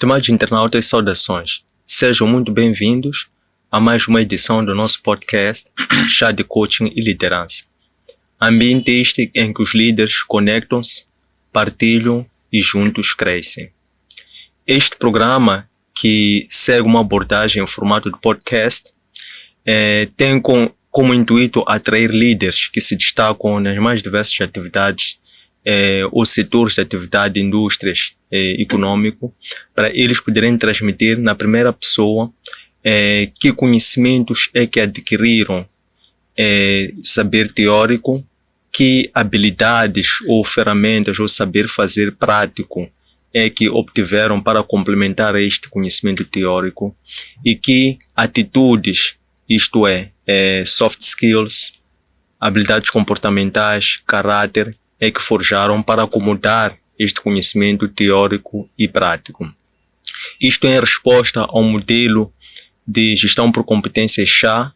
Estimados internautas, saudações. Sejam muito bem-vindos a mais uma edição do nosso podcast Chá de Coaching e Liderança. Ambiente este em que os líderes conectam-se, partilham e juntos crescem. Este programa, que segue uma abordagem em formato de podcast, tem como intuito atrair líderes que se destacam nas mais diversas atividades ou setores de atividade de indústrias econômico, para eles poderem transmitir na primeira pessoa que conhecimentos é que adquiriram, saber teórico, que habilidades ou ferramentas ou saber fazer prático é que obtiveram para complementar este conhecimento teórico e que atitudes, isto é, soft skills, habilidades comportamentais, caráter, é que forjaram para acomodar este conhecimento teórico e prático. Isto em resposta ao modelo de gestão por competências CHA,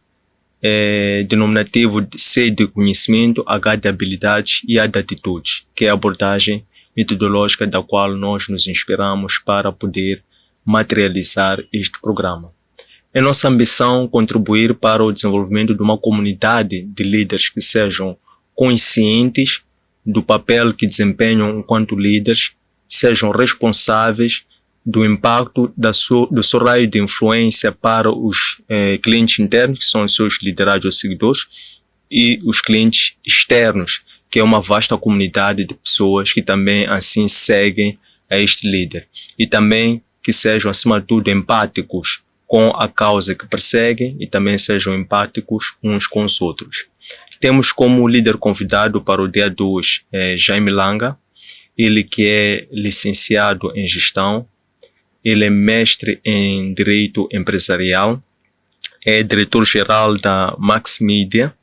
denominativo de C de conhecimento, H de habilidades e A de atitudes, que é a abordagem metodológica da qual nós nos inspiramos para poder materializar este programa. É nossa ambição contribuir para o desenvolvimento de uma comunidade de líderes que sejam conscientes do papel que desempenham enquanto líderes, sejam responsáveis do impacto do seu raio de influência para os clientes internos, que são os seus liderados ou seguidores, e os clientes externos, que é uma vasta comunidade de pessoas que também assim seguem a este líder. E também que sejam, acima de tudo, empáticos com a causa que perseguem e também sejam empáticos uns com os outros. Temos como líder convidado para o dia 2 Jaime Langa, ele que é licenciado em gestão, ele é mestre em direito empresarial, é diretor-geral da Max Media,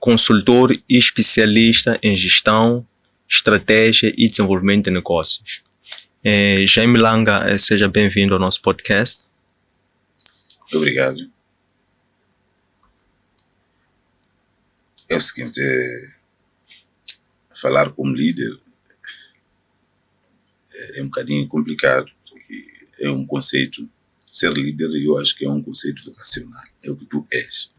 consultor e especialista em gestão, estratégia e desenvolvimento de negócios. Jaime Langa, seja bem-vindo ao nosso podcast. Obrigado. É o seguinte, falar como líder é um bocadinho complicado, porque é um conceito, ser líder eu acho que é um conceito vocacional, é o que tu és.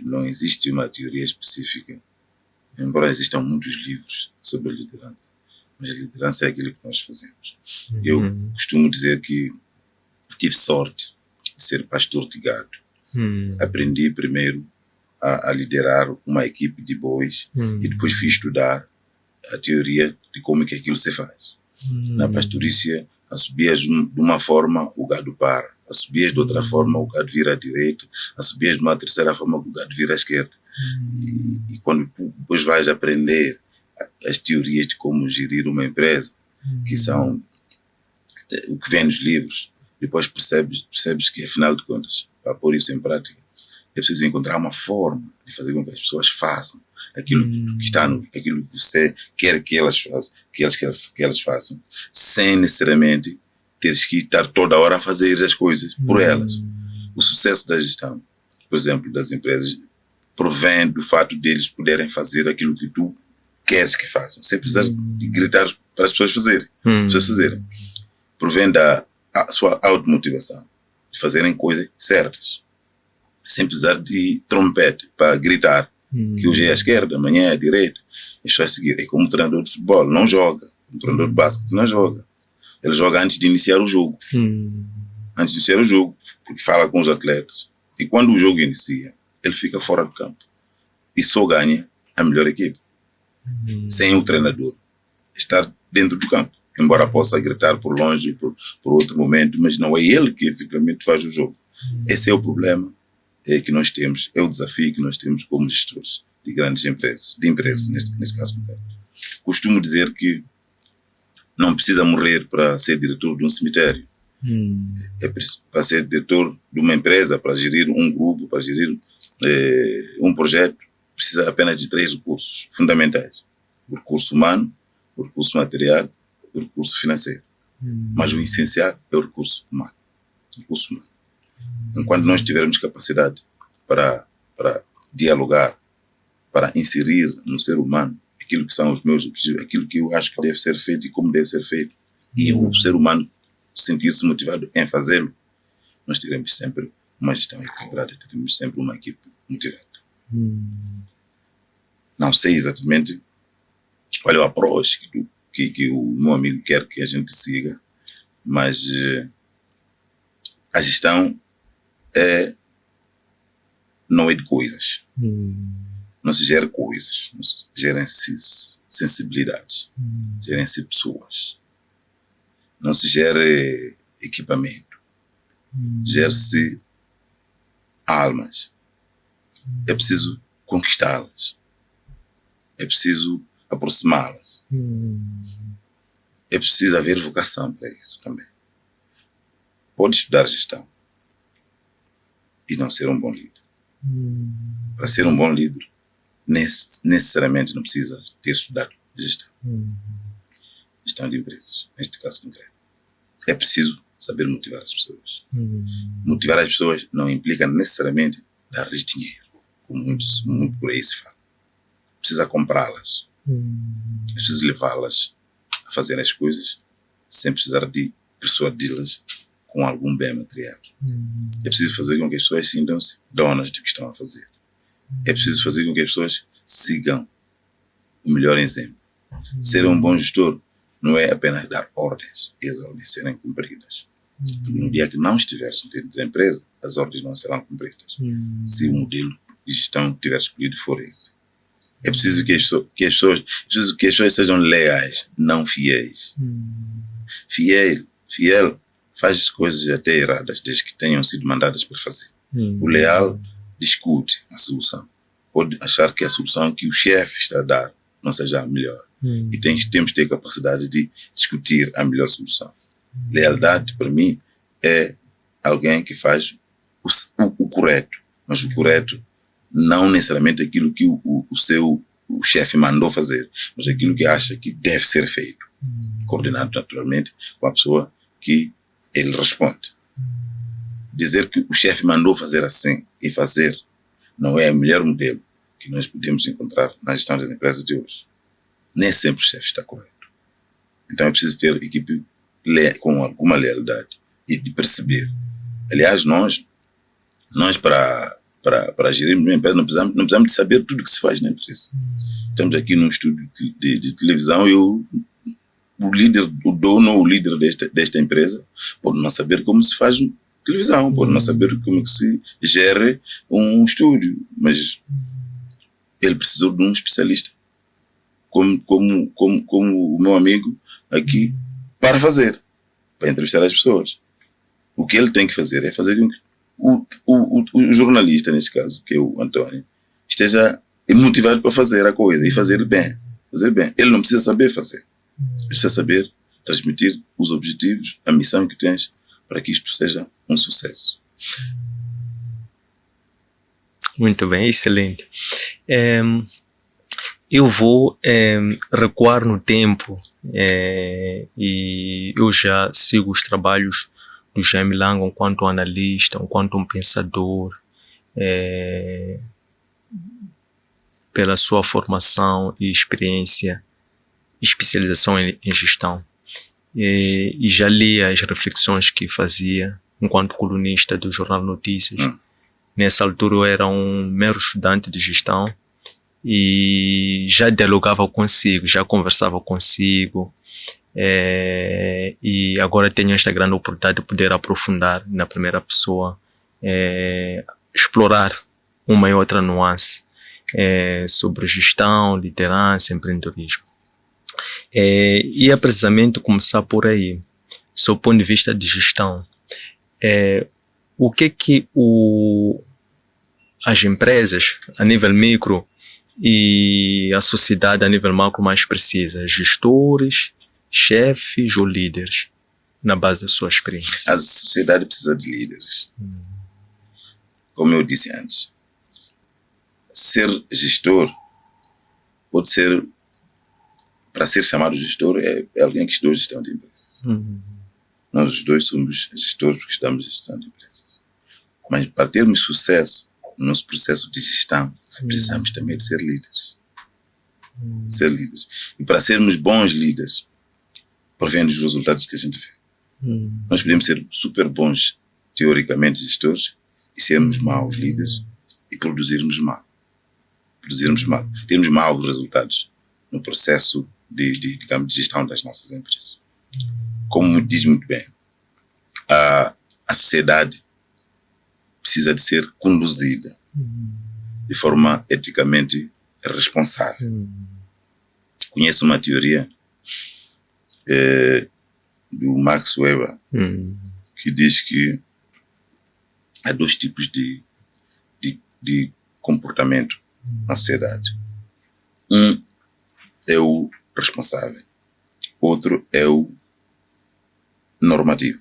Não existe uma teoria específica, embora existam muitos livros sobre a liderança, mas a liderança é aquilo que nós fazemos. Eu costumo dizer que tive sorte de ser pastor de gado. Aprendi primeiro a liderar uma equipe de bois e depois fui estudar a teoria de como é que aquilo se faz. Na pastorícia, assobias de uma forma, o gado para. Assobias de outra forma, o gado vira à direita. Assobias de uma terceira forma, o gado vira à esquerda. E quando tu depois vais aprender as teorias de como gerir uma empresa, que são o que vem nos livros, depois percebes que, afinal de contas, para pôr isso em prática, é preciso encontrar uma forma de fazer com que as pessoas façam aquilo que está aquilo que você quer que elas façam, que elas façam, sem necessariamente teres que estar toda hora a fazer as coisas por elas. O sucesso da gestão, por exemplo, das empresas, provém do fato deles poderem fazer aquilo que tu queres que façam, sem precisar de gritar para as pessoas fazerem. Provém da sua automotivação, de fazerem coisas certas, sem precisar de trompete para gritar que hoje é à esquerda, amanhã é à direita. Isso vai seguir. É como um treinador de futebol, não joga. Um treinador de basquete não joga. Ele joga antes de iniciar o jogo. Antes de iniciar o jogo, porque fala com os atletas. E quando o jogo inicia, ele fica fora do campo. E só ganha a melhor equipe. Sem o treinador estar dentro do campo. Embora possa gritar por longe, por outro momento, mas não é ele que efetivamente faz o jogo. Esse é o problema que nós temos, é o desafio que nós temos como gestores de grandes empresas, neste caso. Costumo dizer que não precisa morrer para ser diretor de um cemitério. Para ser diretor de uma empresa, para gerir um grupo, para gerir um projeto, precisa apenas de 3 recursos fundamentais: o recurso humano, o recurso material e o recurso financeiro. Mas o essencial é o recurso humano. Enquanto nós tivermos capacidade para dialogar, para inserir no ser humano aquilo que são os meus objetivos, aquilo que eu acho que deve ser feito e como deve ser feito, e o ser humano sentir-se motivado em fazê-lo, nós teremos sempre uma gestão equilibrada, teremos sempre uma equipe motivada. Não sei exatamente qual é o approach que o meu amigo quer que a gente siga, mas a gestão não é de coisas. Não se gera coisas, não se gerem-se sensibilidades, gerem-se pessoas. Não se gera equipamento, gera-se almas. É preciso conquistá-las, é preciso aproximá-las, é preciso haver vocação para isso também. Pode estudar gestão e não ser um bom líder. Para ser um bom líder, necessariamente não precisa ter estudado gestão. Gestão de empresas, neste caso concreto. É preciso saber motivar as pessoas. Motivar as pessoas não implica necessariamente dar-lhes dinheiro, como muito por aí se fala. Precisa comprá-las. É preciso levá-las a fazer as coisas sem precisar de persuadi-las com algum bem material. É preciso fazer com que as pessoas sintam-se donas do que estão a fazer. É preciso fazer com que as pessoas sigam o melhor exemplo. Ser um bom gestor não é apenas dar ordens e as ordens serem cumpridas. Porque no dia que não estiveres dentro da empresa, as ordens não serão cumpridas. Se o modelo de gestão que tiver escolhido for esse. É preciso que as pessoas sejam leais, não fiéis. Fiel faz coisas até erradas, desde que tenham sido mandadas para fazer. O leal discute a solução. Pode achar que a solução que o chefe está a dar não seja a melhor. E temos de ter capacidade de discutir a melhor solução. Lealdade, para mim, é alguém que faz o correto. Mas o correto não necessariamente aquilo que o chefe mandou fazer, mas aquilo que acha que deve ser feito. Coordenado naturalmente com a pessoa que ele responde. Dizer que o chefe mandou fazer assim e fazer não é o melhor modelo que nós podemos encontrar na gestão das empresas de hoje. Nem sempre o chefe está correto. Então é preciso ter equipe com alguma lealdade e de perceber. Aliás, nós para gerirmos uma empresa não precisamos de saber tudo o que se faz na empresa. Estamos aqui num estúdio de televisão e o dono ou o líder desta empresa pode não saber como se faz televisão, pode não saber como que se gere um estúdio, mas ele precisou de um especialista como o meu amigo aqui para entrevistar as pessoas. O que ele tem que fazer é fazer com que o jornalista, neste caso, que é o António, esteja motivado para fazer a coisa e fazer bem. Ele não precisa saber fazer. Ele precisa saber transmitir os objetivos, a missão que tens para que isto seja um sucesso. Muito bem, excelente. Eu vou recuar no tempo e eu já sigo os trabalhos do Jaime Lang enquanto analista, enquanto um pensador, pela sua formação e experiência, especialização em gestão. E já li as reflexões que fazia enquanto colunista do Jornal Notícias. Nessa altura eu era um mero estudante de gestão e já dialogava consigo, já conversava consigo. E agora tenho esta grande oportunidade de poder aprofundar na primeira pessoa, explorar uma e outra nuance sobre gestão, liderança, empreendedorismo. E é precisamente começar por aí, sob o ponto de vista de gestão. O que as empresas a nível micro e a sociedade a nível macro mais precisa? Gestores, chefes ou líderes, na base da sua experiência? A sociedade precisa de líderes. Como eu disse antes, ser gestor pode ser, para ser chamado gestor, é alguém que estudou gestão de empresas. Nós os dois somos gestores que estudamos gestão de empresas. Mas para termos sucesso no nosso processo de gestão, precisamos também de ser líderes. Ser líderes. E para sermos bons líderes, provém dos resultados que a gente vê. Nós podemos ser super bons, teoricamente, gestores, e sermos maus líderes e produzirmos mal. Termos maus resultados no processo de gestão das nossas empresas. Como diz muito bem, a sociedade precisa de ser conduzida de forma eticamente responsável. Conheço uma teoria do Max Weber que diz que há 2 tipos de comportamento na sociedade. Um é o responsável, outro é o normativo.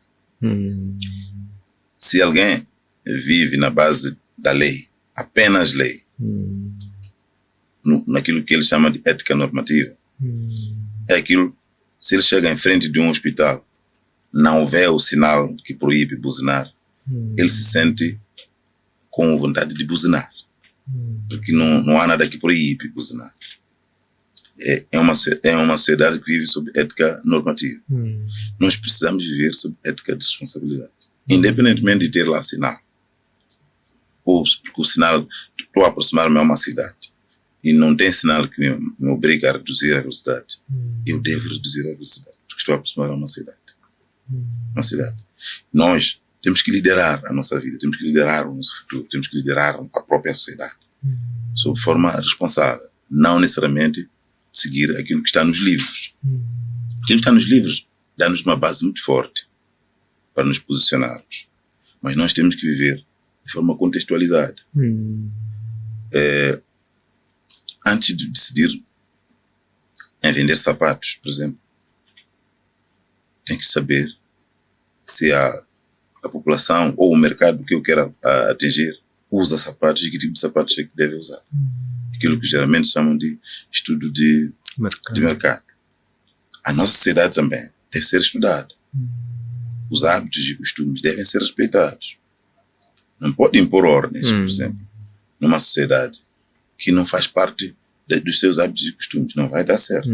Se alguém vive na base da lei, apenas lei, naquilo que ele chama de ética normativa, é aquilo, se ele chega em frente de um hospital, não houver o sinal que proíbe buzinar, ele se sente com vontade de buzinar, porque não há nada que proíbe buzinar. É uma sociedade que vive sob ética normativa. Nós precisamos viver sob ética de responsabilidade, independentemente de ter lá sinal. Porque o sinal, estou a aproximar-me a uma cidade e não tem sinal que me obriga a reduzir a velocidade. Eu devo reduzir a velocidade, porque estou a aproximar a uma cidade. Nós temos que liderar a nossa vida, temos que liderar o nosso futuro, temos que liderar a própria sociedade, sob forma responsável, não necessariamente seguir aquilo que está nos livros. Aquilo que está nos livros dá-nos uma base muito forte para nos posicionarmos, mas nós temos que viver de forma contextualizada. Antes de decidir em vender sapatos, por exemplo, tem que saber se a população ou o mercado que eu quero atingir usa sapatos e que tipo de sapatos é que deve usar. Aquilo que geralmente chamam de estudo de mercado. A nossa sociedade também deve ser estudada. Os hábitos e costumes devem ser respeitados. Não pode impor ordens, por exemplo, numa sociedade que não faz parte dos seus hábitos e costumes. Não vai dar certo.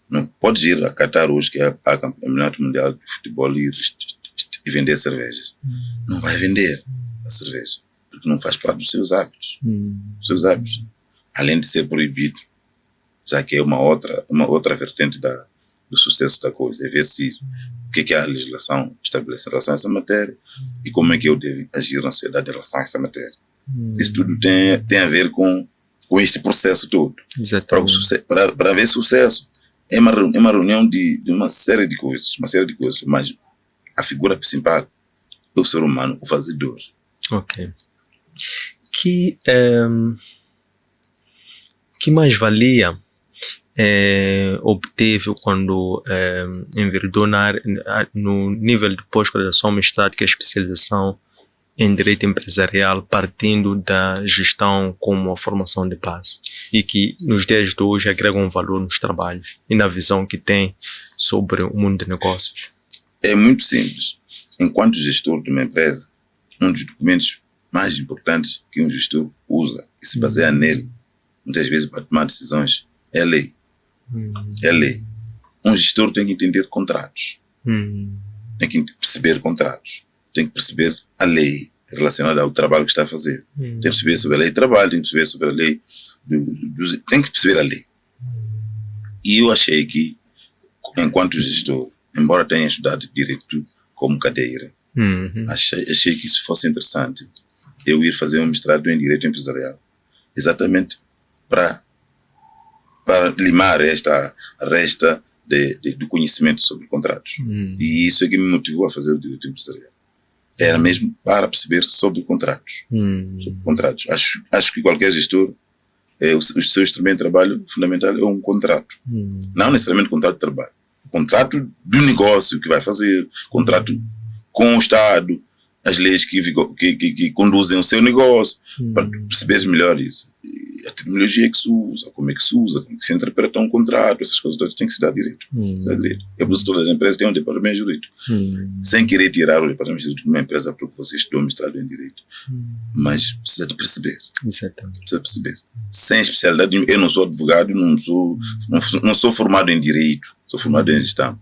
Não pode ir a Qatar hoje, que é a Campeonato Mundial de Futebol, e vender cervejas. Não vai vender a cerveja, porque não faz parte dos seus hábitos. Além de ser proibido, já que é uma outra vertente do sucesso da coisa, é ver se o que a legislação estabelece em relação a essa matéria e como é que eu devo agir na sociedade em relação a essa matéria. Isso tudo tem a ver com este processo todo. Para haver sucesso, é uma reunião de uma série de coisas, mas a figura principal é o ser humano, o fazedor. Ok. Que mais-valia obteve quando enveredou no nível de pós-graduação, mestrado, que é a especialização em direito empresarial, partindo da gestão como a formação de base, e que nos dias de hoje agrega um valor nos trabalhos e na visão que tem sobre o mundo de negócios? É muito simples. Enquanto gestor de uma empresa, um dos documentos mais importantes que um gestor usa e se baseia nele, muitas vezes para tomar decisões, é a lei. Um gestor tem que entender contratos, tem que perceber contratos, tem que perceber a lei relacionada ao trabalho que está a fazer, tem que perceber sobre a lei do trabalho, tem que perceber sobre a lei tem que perceber a lei. E eu achei que, enquanto gestor, embora tenha estudado direito como cadeira, achei que isso fosse interessante eu ir fazer um mestrado em direito empresarial, exatamente para limar esta resta do conhecimento sobre contratos. E isso é que me motivou a fazer o direito empresarial. Era mesmo para perceber sobre contratos. Acho que qualquer gestor, o seu instrumento de trabalho fundamental é um contrato. Não necessariamente contrato de trabalho. Contrato do negócio que vai fazer, contrato com o Estado, as leis que conduzem o seu negócio, para perceberes melhor isso. A terminologia que se usa, como é que se usa, como é que se interpreta um contrato, essas coisas todas têm que se dar direito. É por isso que todas as empresas têm um departamento jurídico. Sem querer tirar o departamento jurídico de uma empresa porque você estudou mestrado em direito. Mas precisa de perceber. Exatamente. Precisa de perceber. Sem especialidade, eu não sou advogado, não sou formado em direito, sou formado em gestão.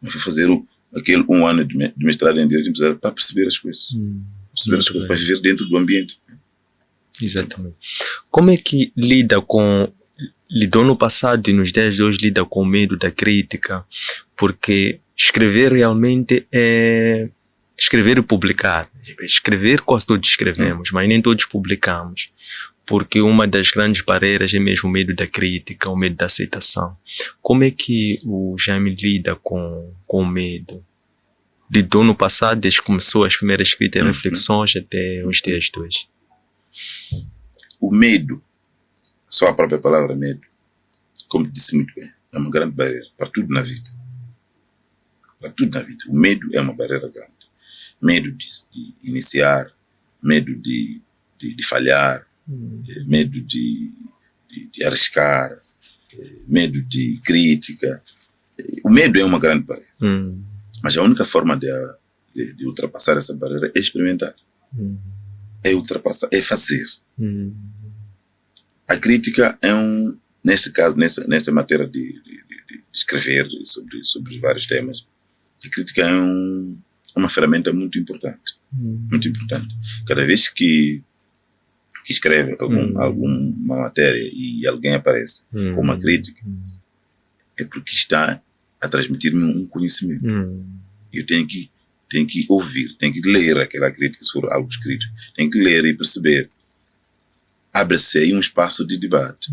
Mas fui fazer aquele 1 ano de mestrado em Direito Empresarial para perceber as coisas. Para viver dentro do ambiente. Exatamente. Como é que lidou no passado e nos dias de hoje lida com o medo da crítica? Porque escrever realmente é escrever e publicar. Escrever quase todos escrevemos, mas nem todos publicamos. Porque uma das grandes barreiras é mesmo o medo da crítica, o medo da aceitação. Como é que o Jaime lida com o medo? Lidou no passado, desde que começou as primeiras escritas e reflexões até os dias de hoje? O medo, só a própria palavra medo, como disse muito bem, é uma grande barreira para tudo na vida. Para tudo na vida. O medo é uma barreira grande. Medo de iniciar, medo de falhar, medo de arriscar, medo de crítica. O medo é uma grande barreira. Mas a única forma de ultrapassar essa barreira é experimentar. É ultrapassar, é fazer. A crítica neste caso, nesta matéria de escrever sobre vários temas, a crítica é uma ferramenta muito importante. Muito importante. Cada vez que escreve alguma matéria e alguém aparece com uma crítica, é porque está a transmitir-me um conhecimento. Eu tenho que ouvir, tenho que ler aquela crítica, se for algo escrito. Tenho que ler e perceber. Abre-se aí um espaço de debate.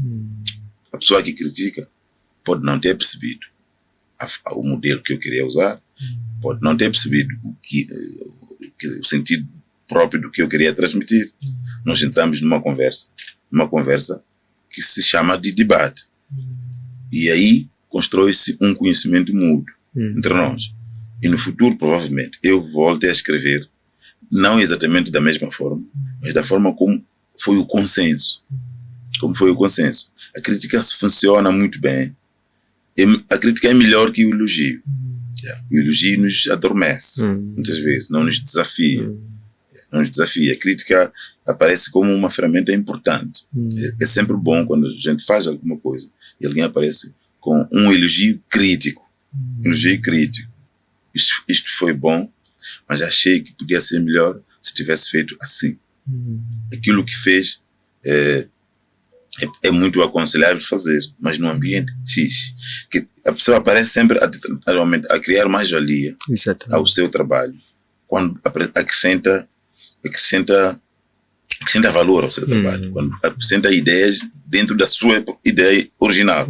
A pessoa que critica pode não ter percebido o modelo que eu queria usar, pode não ter percebido o sentido próprio do que eu queria transmitir. Nós entramos numa conversa que se chama de debate. E aí constrói-se um conhecimento mútuo entre nós. E no futuro, provavelmente, eu volte a escrever, não exatamente da mesma forma, mas da forma como foi o consenso. Como foi o consenso. A crítica funciona muito bem. A crítica é melhor que o elogio. O elogio nos adormece, muitas vezes, não nos desafia. Não nos desafia. A crítica aparece como uma ferramenta importante. É sempre bom quando a gente faz alguma coisa e alguém aparece com um elogio crítico. Elogio crítico. Isto foi bom, mas achei que podia ser melhor se tivesse feito assim. Aquilo que fez é muito aconselhável fazer, mas no ambiente X, que a pessoa aparece sempre a criar mais-valia ao seu trabalho, quando acrescenta valor ao seu trabalho, quando acrescenta ideias dentro da sua ideia original.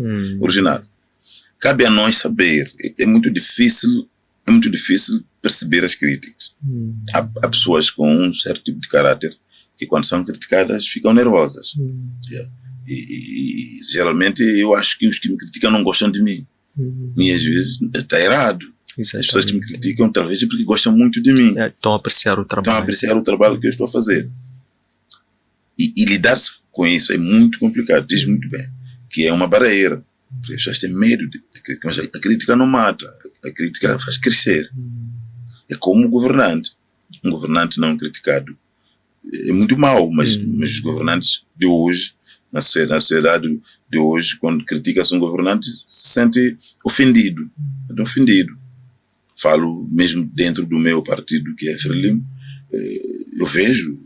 Cabe a nós saber, é muito difícil perceber as críticas. Há pessoas com um certo tipo de caráter que quando são criticadas ficam nervosas. E geralmente eu acho que os que me criticam não gostam de mim. E às vezes está errado. Exatamente. As pessoas que me criticam talvez é porque gostam muito de mim. Estão a apreciar o trabalho. Estão a apreciar o trabalho que eu estou a fazer. E lidar-se com isso é muito complicado. Diz muito bem que é uma barreira. As pessoas têm medo de crítica, mas a crítica não mata. A crítica faz crescer. É como o governante. Um governante não criticado é muito mau, mas os governantes de hoje, na sociedade de hoje, quando critica-se um governante, se sente ofendido. Falo mesmo dentro do meu partido, que é Frelimo, eu vejo,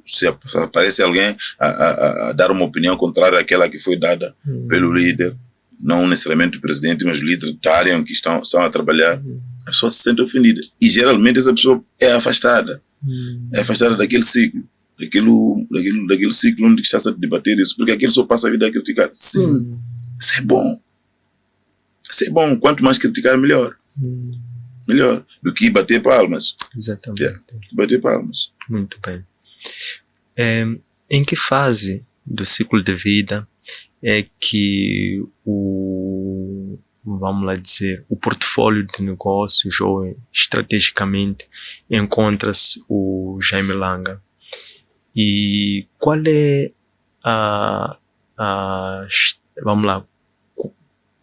se aparece alguém a dar uma opinião contrária àquela que foi dada pelo líder, não necessariamente o presidente, mas o líder da área em que estão a trabalhar, a pessoa se sente ofendida. E geralmente essa pessoa é afastada. É afastada daquele ciclo. Daquele ciclo onde está a debater isso, porque aquele só passa a vida a criticar. Sim, isso é bom. Isso é bom. Quanto mais criticar, melhor. Melhor do que bater palmas. Exatamente. Bater palmas. Muito bem. Em que fase do ciclo de vida é que vamos lá dizer, o portfólio de negócios ou estrategicamente encontra-se o Jaime Langa? E qual é vamos lá,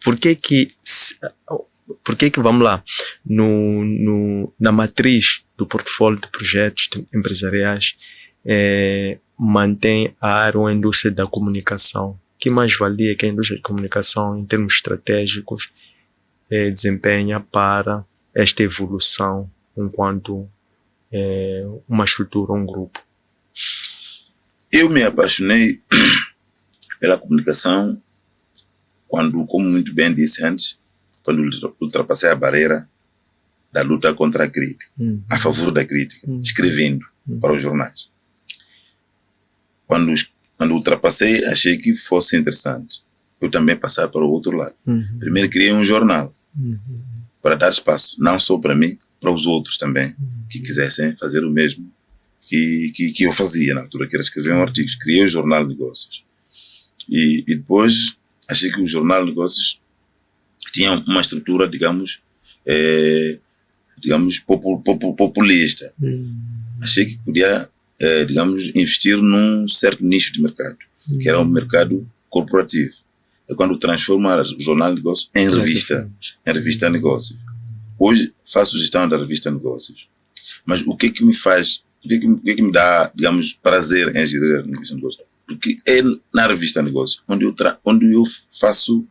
por que que vamos lá, na matriz do portfólio de projetos empresariais mantém a área ou a indústria da comunicação? Que mais valia que a indústria de comunicação em termos estratégicos desempenha para esta evolução enquanto uma estrutura, um grupo? Eu me apaixonei pela comunicação quando, como muito bem disse antes, quando ultrapassei a barreira da luta contra a crítica, a favor da crítica, escrevendo para os jornais. Quando ultrapassei, achei que fosse interessante eu também passar para o outro lado. Primeiro criei um jornal para dar espaço, não só para mim, para os outros também, que quisessem fazer o mesmo que eu fazia na altura, que era escrever um artigo. Criei o Jornal de Negócios. E depois achei que o Jornal de Negócios tinha uma estrutura, digamos, populista. Achei que podia, digamos, investir num certo nicho de mercado, que era um mercado corporativo. É quando transforma o Jornal de Negócios em revista de negócios. Hoje faço gestão da revista de negócios. Mas o que é que me faz, o que é que me dá, digamos, prazer em gerir a revista de negócios? Porque é na revista de negócios onde eu faço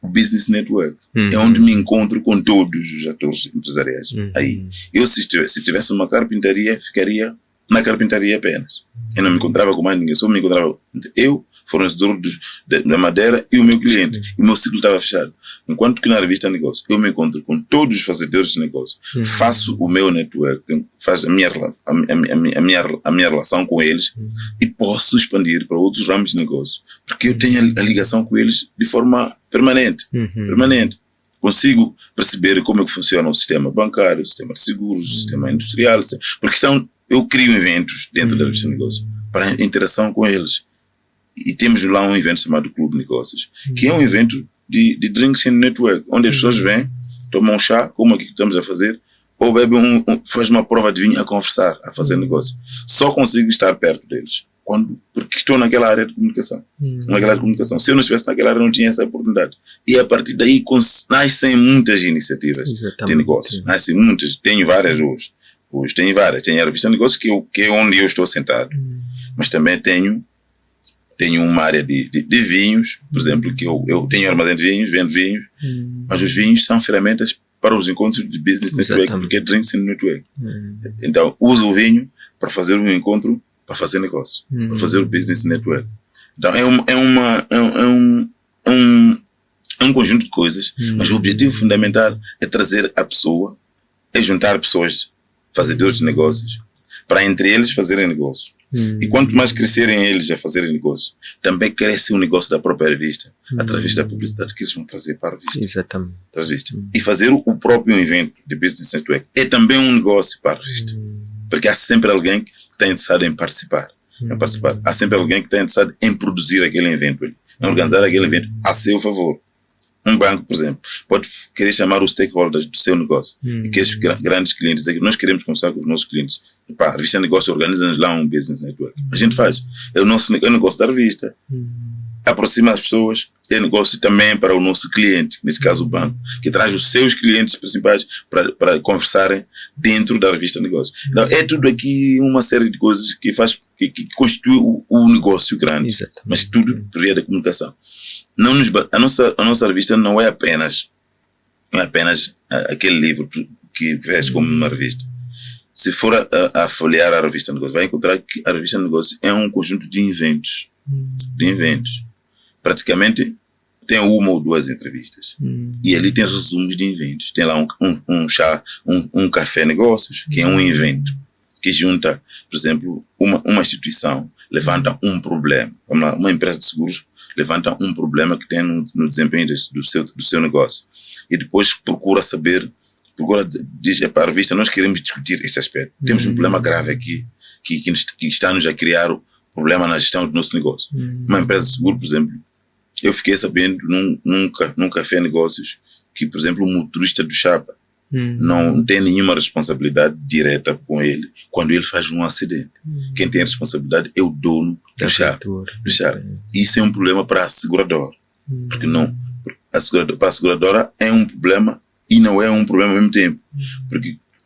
o business network. É onde me encontro com todos os atores empresariais. Aí, eu se tivesse uma carpintaria, ficaria na carpintaria apenas. Eu não me encontrava com mais ninguém, só me encontrava entre eu, fornecedor da madeira, e o meu cliente. E o meu ciclo estava fechado. Enquanto que na revista de negócio eu me encontro com todos os fazedores de negócio, faço o meu network, faço a minha relação com eles e posso expandir para outros ramos de negócio, porque eu tenho a ligação com eles de forma permanente. Consigo perceber como é que funciona o sistema bancário, o sistema de seguros, o sistema industrial, porque eu crio eventos dentro da revista de negócio para interação com eles. E temos lá um evento chamado Clube de Negócios, que é um evento de Drinks and Network, onde as pessoas vêm, tomam um chá, como aqui que estamos a fazer, ou bebem faz uma prova de vinho a conversar, a fazer negócio. Só consigo estar perto deles porque estou naquela área de comunicação. Se eu não estivesse naquela área, não tinha essa oportunidade. E a partir daí nascem muitas iniciativas de negócio. Nascem muitas, tenho várias hoje. Tenho várias. Tenho a revista de negócios, que é onde eu estou sentado. Mas também tenho uma área de vinhos, por exemplo, que eu tenho armazém de vinhos, vendo vinhos, mas os vinhos são ferramentas para os encontros de business network, porque é drinks and network. Então, uso o vinho para fazer um encontro, para fazer negócio, para fazer o business network. Então, é um conjunto de coisas, mas o objetivo fundamental é trazer a pessoa, é juntar pessoas, fazedores de negócios, para entre eles fazerem negócio. E quanto mais crescerem eles a fazerem negócio, também cresce o negócio da própria revista, através da publicidade que eles vão trazer para a revista. Exatamente. Para a revista. E fazer o próprio evento de Business Network é também um negócio para a revista. Porque há sempre alguém que está interessado em participar. Há sempre alguém que está interessado em produzir aquele evento, em organizar aquele evento a seu favor. Um banco, por exemplo, pode querer chamar os stakeholders do seu negócio, e aqueles grandes clientes, nós queremos conversar com os nossos clientes. A revista de negócio organiza-nos lá um business network. A gente faz. É o negócio da revista. Aproxima as pessoas. É negócio também para o nosso cliente, nesse caso o banco, que traz os seus clientes principais para conversarem dentro da revista de negócio. Então, é tudo aqui uma série de coisas que constitui o negócio grande. Exatamente. Mas tudo por via da comunicação. A nossa revista não é apenas aquele livro que vês como uma revista. Se for a folhear a revista de negócio, vai encontrar que a revista de negócio é um conjunto de eventos. Praticamente tem uma ou duas entrevistas. E ali tem resumos de eventos. Tem lá um chá, um café negócios, que é um evento que junta, por exemplo, uma instituição levanta um problema. Vamos lá, uma empresa de seguros levanta um problema que tem no desempenho do seu negócio. E depois diz para a revista, nós queremos discutir este aspecto. Temos um problema grave aqui que está-nos a criar problema na gestão do nosso negócio. Uma empresa de seguro, por exemplo, eu fiquei sabendo num café negócios que, por exemplo, o motorista do chapa não tem nenhuma responsabilidade direta com ele quando ele faz um acidente. Quem tem a responsabilidade é o dono do chapa. Isso é um problema para a seguradora. Porque para a seguradora é um problema e não é um problema ao mesmo tempo.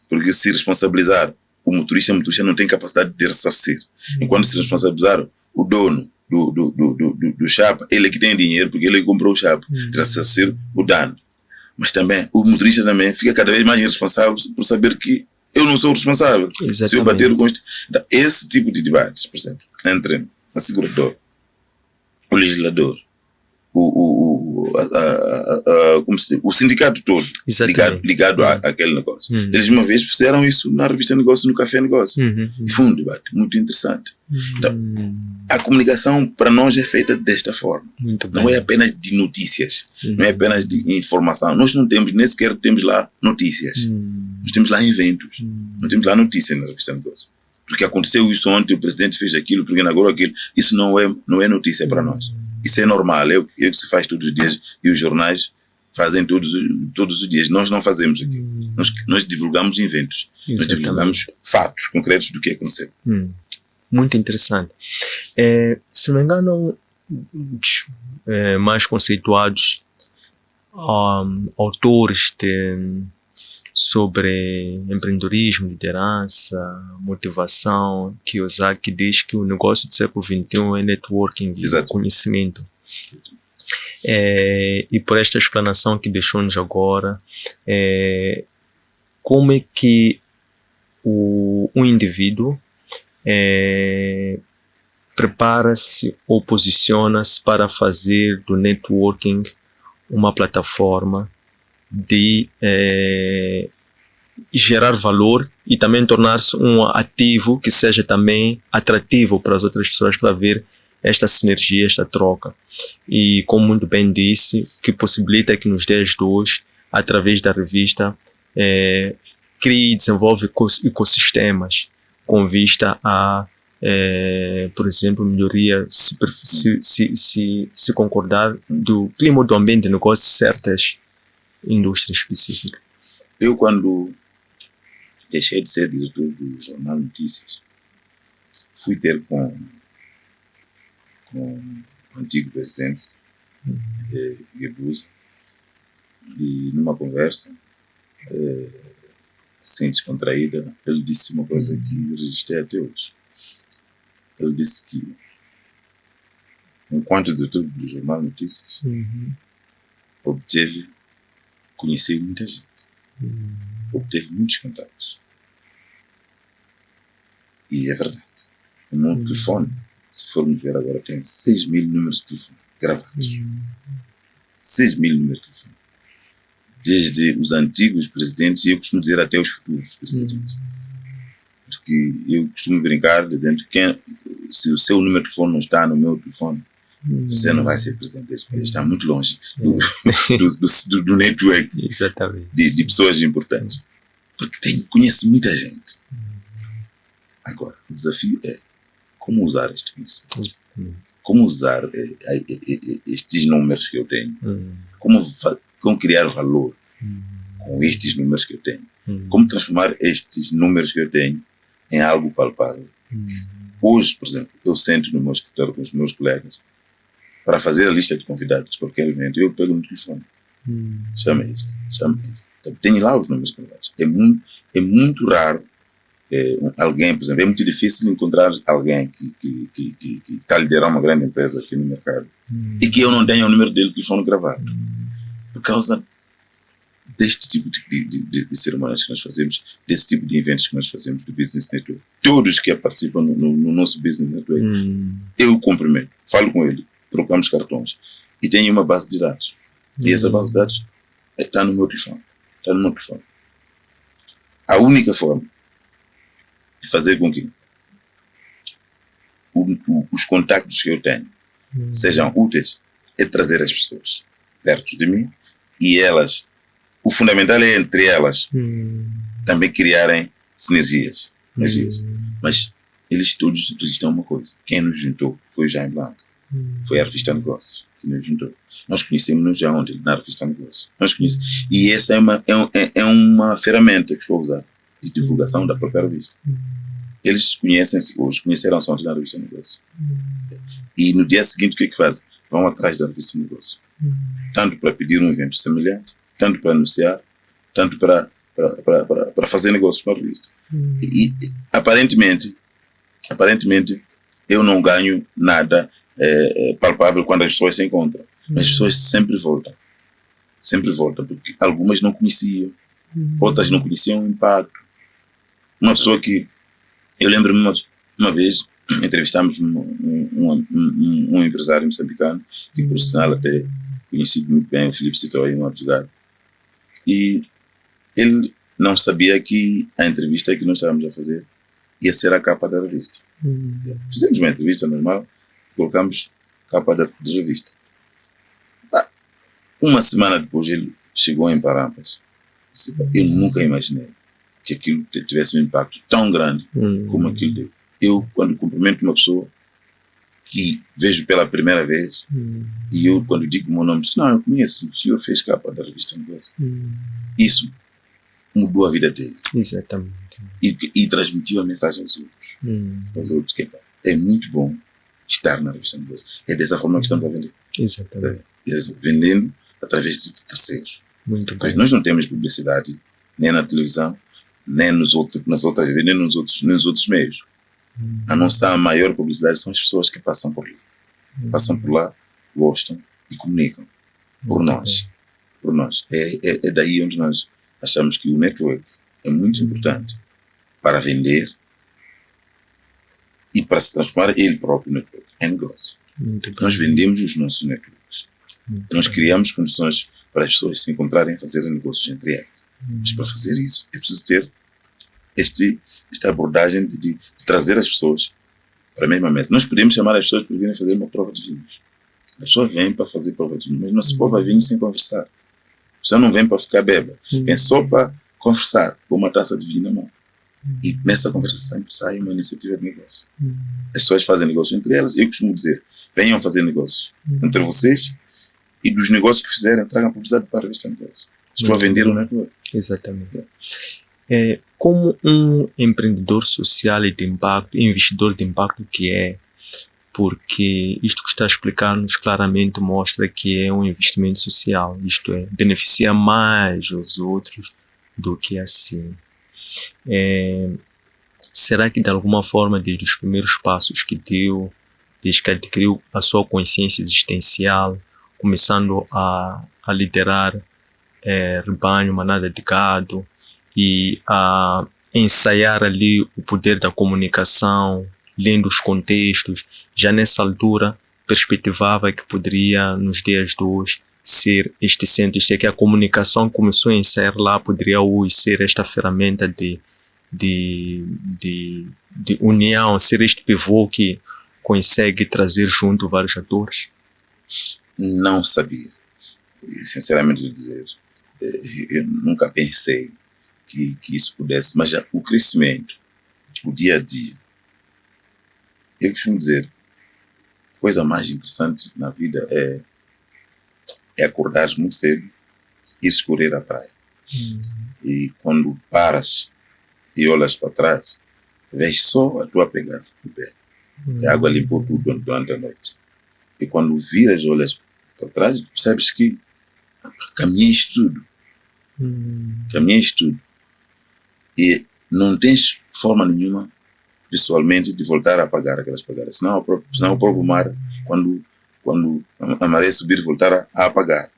Porque se responsabilizar o motorista não tem capacidade de ressarcir. Enquanto se responsabilizar o dono do chapa, ele é que tem dinheiro, porque ele comprou o chapa, de ressarcir o dano. Mas também, o motorista também fica cada vez mais irresponsável por saber que eu não sou o responsável. Exatamente. Se eu bater com este... Então, esse tipo de debates, por exemplo, entre a seguradora, o legislador, o sindicato todo ligado àquele negócio. Eles uma vez fizeram isso na revista Negócio, no Café Negócio. E foi um debate muito interessante. Então, a comunicação para nós é feita desta forma. Não é apenas de notícias, não é apenas de informação. Nós não temos, nem sequer temos lá notícias. Nós temos lá eventos. Não temos lá notícias na revista Negócio. Porque aconteceu isso ontem, o presidente fez aquilo, porque agora aquilo. Isso não é notícia para nós. Isso é normal, é o que se faz todos os dias e os jornais fazem todos os dias. Nós não fazemos aquilo. Nós divulgamos eventos. Exatamente. Nós divulgamos fatos concretos do que aconteceu. Muito interessante. Se não me engano, mais conceituados autores sobre empreendedorismo, liderança, motivação, Kiyosaki diz que o negócio do século XXI é networking e conhecimento. E por esta explanação que deixou-nos agora, como é que um indivíduo prepara-se ou posiciona-se para fazer do networking uma plataforma de gerar valor e também tornar-se um ativo que seja também atrativo para as outras pessoas para ver esta sinergia, esta troca. E como muito bem disse, que possibilita que nos dias de hoje, através da revista, crie e desenvolve ecossistemas com vista a, por exemplo, melhoria, se concordar, do clima do ambiente de negócio de certas indústrias específicas. Eu, quando deixei de ser diretor do Jornal Notícias, fui ter com o antigo presidente, Guebuza, e numa conversa assim descontraída, ele disse uma coisa que registrei até hoje. Ele disse que, enquanto diretor do Jornal Notícias, conheceu muita gente, obteve muitos contatos. E é verdade. O meu telefone, se formos ver agora, tem 6.000 números de telefone gravados. 6.000 números de telefone. Desde os antigos presidentes, e eu costumo dizer até os futuros presidentes. Porque eu costumo brincar dizendo que se o seu número de telefone não está no meu telefone, você não vai ser presidente desse país. Está muito longe do network de pessoas importantes. Porque conheço muita gente. Agora, o desafio é como usar este conhecimento. Como usar estes números que eu tenho. Como criar valor com estes números que eu tenho. Como transformar estes números que eu tenho em algo palpável. Hoje, por exemplo, eu sento no meu escritório com os meus colegas para fazer a lista de convidados de qualquer evento. Eu pego no telefone. Chama isto. Então, tenho lá os números de convidados. É muito raro alguém, por exemplo, é muito difícil encontrar alguém que está a liderar uma grande empresa aqui no mercado e que eu não tenha o número dele de telefone gravado. Por causa deste tipo de cerimônias que nós fazemos, desse tipo de eventos que nós fazemos do Business Network. Todos que participam no nosso Business Network, eu cumprimento, falo com ele, trocamos cartões e tenho uma base de dados. E essa base de dados está no meu telefone. A única forma de fazer com que os contactos que eu tenho sejam úteis é trazer as pessoas perto de mim e elas, o fundamental é entre elas também criarem sinergias. Mas eles todos registram uma coisa. Quem nos juntou foi o Jaime Blanco. Foi a revista Negócios que nos juntou. Nós conhecemos-nos já ontem na revista Negócios. E essa é uma ferramenta que estou a usar de divulgação da própria revista. Eles conhecem-se hoje, conheceram-se ontem na revista Negócios. E no dia seguinte o que é que fazem? Vão atrás da revista Negócios. Tanto para pedir um evento semelhante, tanto para anunciar, tanto para fazer negócios com a revista. E aparentemente eu não ganho nada palpável quando as pessoas se encontram. As pessoas sempre voltam. sempre volta, porque algumas não conheciam, outras não conheciam o impacto. Uma pessoa que, eu lembro-me uma vez, entrevistámos um empresário moçambicano, que por sinal até conhecido muito bem, o Filipe citou aí, um advogado, e ele não sabia que a entrevista que nós estávamos a fazer ia ser a capa da revista. Fizemos uma entrevista normal, colocamos capa da revista. Uma semana depois ele chegou em Parampas. Eu nunca imaginei que aquilo tivesse um impacto tão grande como aquilo deu. Eu, quando cumprimento uma pessoa que vejo pela primeira vez, e eu, quando digo o meu nome, digo, não, eu conheço, o senhor fez capa da revista Negócio. Isso mudou a vida dele. Exatamente. E transmitiu a mensagem aos outros. Aos outros, que é muito bom estar na revista Negócio. É dessa forma que estamos a vender. Exatamente. Vendendo através de terceiros. Muito bem. Mas nós não temos publicidade nem na televisão, nem nas outras, nem nos outros meios. A nossa maior publicidade são as pessoas que passam por lá. Passam por lá, gostam e comunicam. Por nós. É daí onde nós achamos que o network é muito importante para vender e para se transformar ele próprio network em negócio. Nós vendemos os nossos networks. Nós criamos condições para as pessoas se encontrarem e fazerem negócios entre elas. Mas para fazer isso é preciso ter esta abordagem de trazer as pessoas para a mesma mesa. Nós podemos chamar as pessoas para virem fazer uma prova de vinhos. As pessoas vêm para fazer prova de vinhos, mas não se prova vinho sem conversar. A pessoa não vem para ficar bêbada, vem só para conversar com uma taça de vinho na mão. E nessa conversação sai uma iniciativa de negócio. As pessoas fazem negócio entre elas. Eu costumo dizer, venham fazer negócio entre vocês e dos negócios que fizerem, tragam publicidade para a revista Negócio. Estou a vender o network. Exatamente. Como um empreendedor social e de impacto, investidor de impacto que é, porque isto que está a explicar-nos claramente mostra que é um investimento social, isto é, beneficia mais os outros do que assim. Será que de alguma forma, desde os primeiros passos que deu, desde que adquiriu a sua consciência existencial, começando a liderar rebanho, manada de gado, e a ensaiar ali o poder da comunicação, lendo os contextos, já nessa altura perspectivava que poderia, nos dias de hoje, ser este centro, isto é que a comunicação começou a ensaiar lá, poderia hoje ser esta ferramenta de união, ser este pivô que consegue trazer junto vários atores? Não sabia. Sinceramente dizer, eu nunca pensei que isso pudesse, mas já o crescimento, o dia a dia, eu costumo dizer, a coisa mais interessante na vida é acordares muito cedo, ires correr à praia. E quando paras e olhas para trás, vês só a tua pegada no pé. A água limpou tudo durante a noite. E quando viras e olhas para trás, percebes que caminhaste tudo. Caminhaste tudo. E não tens forma nenhuma, pessoalmente, de voltar a pagar aquelas pegadas. Senão o próprio mar, quando a maré subir, voltar a apagar.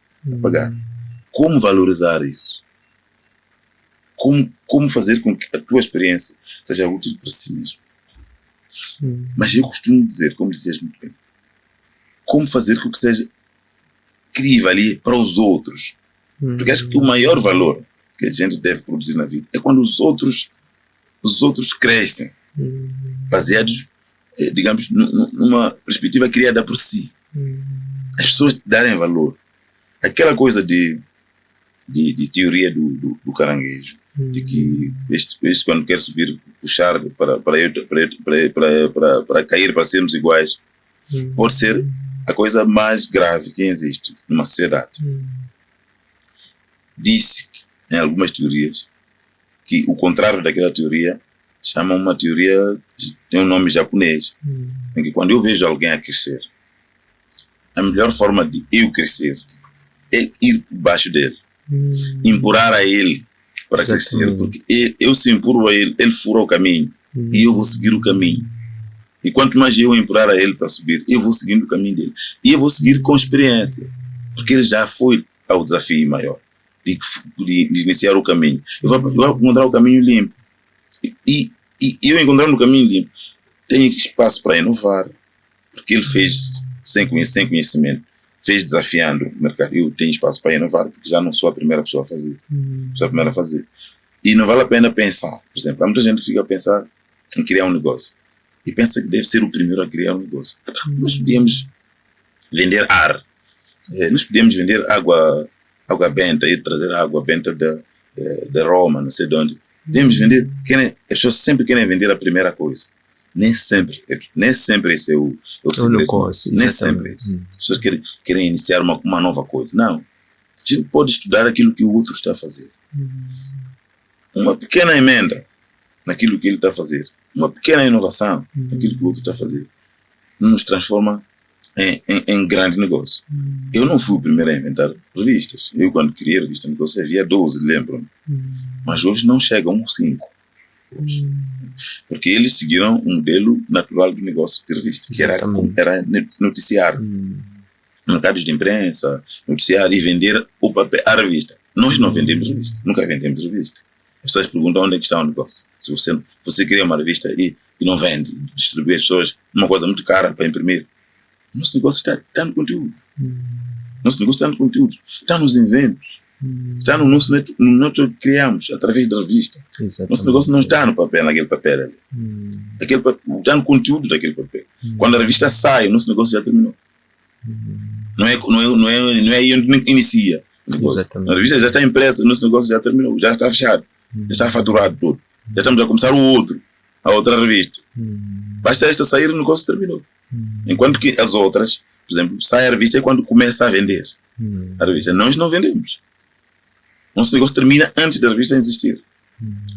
Como valorizar isso? Como fazer com que a tua experiência seja útil para si mesmo? Mas eu costumo dizer, como dizias muito bem, como fazer com que seja crie valia para os outros. Porque acho que o maior valor que a gente deve produzir na vida é quando os outros crescem, baseados, digamos, numa perspectiva criada por si. As pessoas darem valor. Aquela coisa de teoria do caranguejo, de que este quando quer subir, puxar para cair, para sermos iguais, pode ser a coisa mais grave que existe numa sociedade. Diz-se em algumas teorias que o contrário daquela teoria chama uma teoria, tem um nome japonês, em que quando eu vejo alguém a crescer, a melhor forma de eu crescer é ir por baixo dele, empurrar a ele para crescer, porque eu se empurro a ele, ele fura o caminho e eu vou seguir o caminho. E quanto mais eu empurrar a ele para subir, eu vou seguindo o caminho dele. E eu vou seguir com experiência, porque ele já foi ao desafio maior de iniciar o caminho. Eu vou encontrar o caminho limpo. E eu encontrando o caminho limpo, tenho espaço para inovar, porque ele fez sem conhecimento, fez desafiando o mercado. Eu tenho espaço para inovar, porque já não sou a primeira pessoa a fazer. Sou a primeira a fazer. E não vale a pena pensar. Por exemplo, há muita gente que fica a pensar em criar um negócio e pensa que deve ser o primeiro a criar um negócio. Nós podíamos vender ar, nós podíamos vender água benta, ir trazer água benta da Roma, não sei de onde. Podíamos vender, as pessoas sempre querem vender a primeira coisa. Nem sempre esse é o segredo. Negócio, nem sempre isso. As pessoas querem iniciar uma nova coisa. Não. A gente pode estudar aquilo que o outro está a fazer. Uma pequena emenda naquilo que ele está a fazer, uma pequena inovação naquilo que o outro está a fazer, nos transforma em grande negócio. Eu não fui o primeiro a inventar revistas. Eu, quando criei a revista Negócio, havia 12, lembro-me. Mas hoje não chegam 5. Porque eles seguiram um modelo natural do negócio de revista, que era noticiar. Mercados de imprensa, noticiar e vender o papel, a revista. Nós não vendemos revista, nunca vendemos revista. As pessoas perguntam onde é que está o negócio. Se você cria uma revista e não vende, distribui as pessoas uma coisa muito cara para imprimir. Nosso negócio está no conteúdo. Nosso negócio está no conteúdo. Está nos inventos. Está no nosso que criamos através da revista. Exatamente. Nosso negócio não está no papel, naquele papel ali. Está no conteúdo daquele papel. Quando a revista sai, o nosso negócio já terminou. Não é aí onde inicia. A revista já está impressa, o nosso negócio já terminou, já está fechado, já está faturado tudo. Já estamos a começar a outra revista. Basta esta sair, o negócio terminou. Enquanto que as outras, por exemplo, sai a revista é quando começa a vender a revista. Nós não vendemos. Nosso negócio termina antes da revista existir.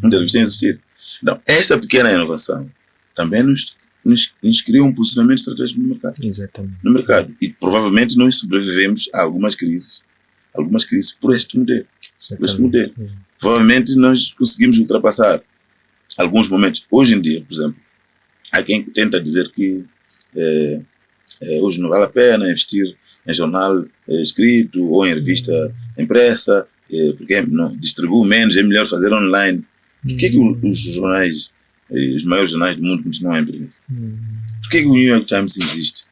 Então, esta pequena inovação também nos cria um posicionamento estratégico no mercado. Exatamente. No mercado. E provavelmente nós sobrevivemos a algumas crises por este modelo. Provavelmente nós conseguimos ultrapassar alguns momentos. Hoje em dia, por exemplo, há quem tenta dizer que hoje não vale a pena investir em jornal escrito ou em revista impressa, porque não, distribui menos, é melhor fazer online. Por que os jornais, os maiores jornais do mundo continuam a imprimir? Por que o New York Times existe?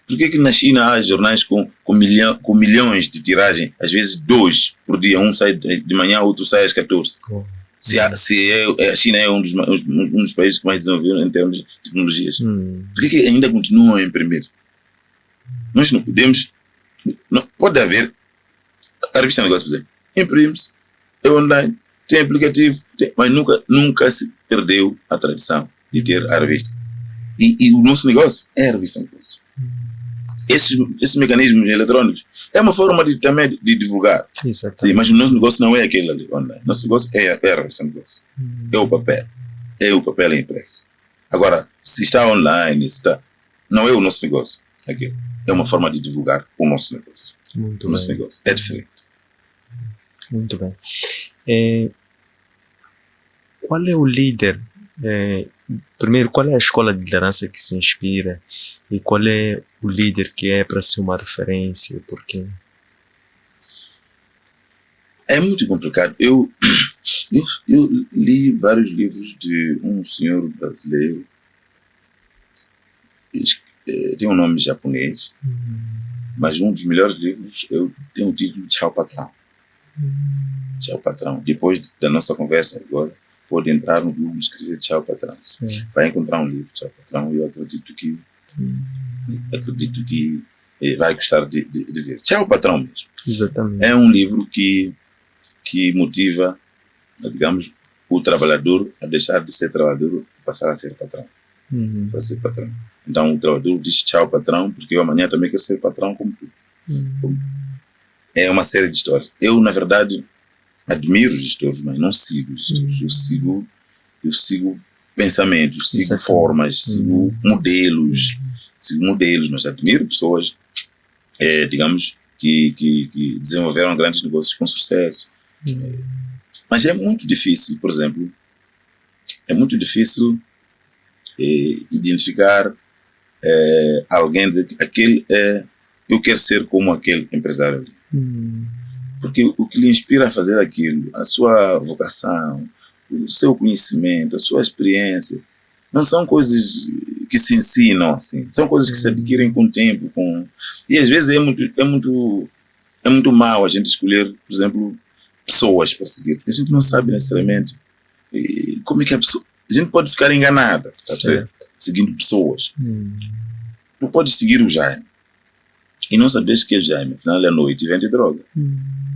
Por que na China há jornais com milhões de tiragem, às vezes 2 por dia, um sai de manhã, outro sai às 14? A China é um dos países que mais desenvolveram em termos de tecnologias. Por que ainda continuam a imprimir? Nós não podemos. Não, pode haver. A revista Negócio, por exemplo, imprime-se, é online, tem aplicativo, mas nunca se perdeu a tradição de ter a revista. E o nosso negócio é a revista Negócio. Esses mecanismos eletrônicos é uma forma também de divulgar. Sim, mas o nosso negócio não é aquele ali online. Nosso negócio é a revista Negócio. É o papel impresso. Agora, se está online, não é o nosso negócio. Aquilo. É uma forma de divulgar o nosso negócio. Muito o nosso bem. negócio é diferente. Muito bem. Qual é o líder? Primeiro, qual é a escola de liderança que se inspira? E qual é o líder que é para ser uma referência? E por quê? É muito complicado. Eu li vários livros de um senhor brasileiro. Tem um nome japonês. Mas um dos melhores livros tem o título Tchau Patrão. Tchau Patrão. Depois da nossa conversa agora, pode entrar no Google e escrever Tchau Patrão. Vai encontrar um livro, Tchau Patrão, e eu acredito que vai gostar de ver. Tchau Patrão mesmo. Exatamente. É um livro que motiva, digamos, o trabalhador a deixar de ser trabalhador e passar a ser patrão. Para ser patrão. Então o trabalhador diz tchau patrão, porque eu amanhã também quero ser patrão como tu. É uma série de histórias. Eu, na verdade, admiro os gestores, mas não sigo os gestores. Eu sigo pensamentos, sigo formas, sigo modelos, mas admiro pessoas, digamos, que desenvolveram grandes negócios com sucesso. Mas é muito difícil, por exemplo, identificar alguém, dizer que eu quero ser como aquele empresário ali. Porque o que lhe inspira a fazer aquilo, a sua vocação, o seu conhecimento, a sua experiência, não são coisas que se ensinam assim, são coisas que se adquirem com o tempo. E às vezes é muito mal a gente escolher, por exemplo, pessoas para seguir, porque a gente não sabe necessariamente como é que a pessoa... A gente pode ficar enganada, seguindo pessoas. Não pode seguir o Jaime e não saberes que é Jaime, afinal é noite e vende droga.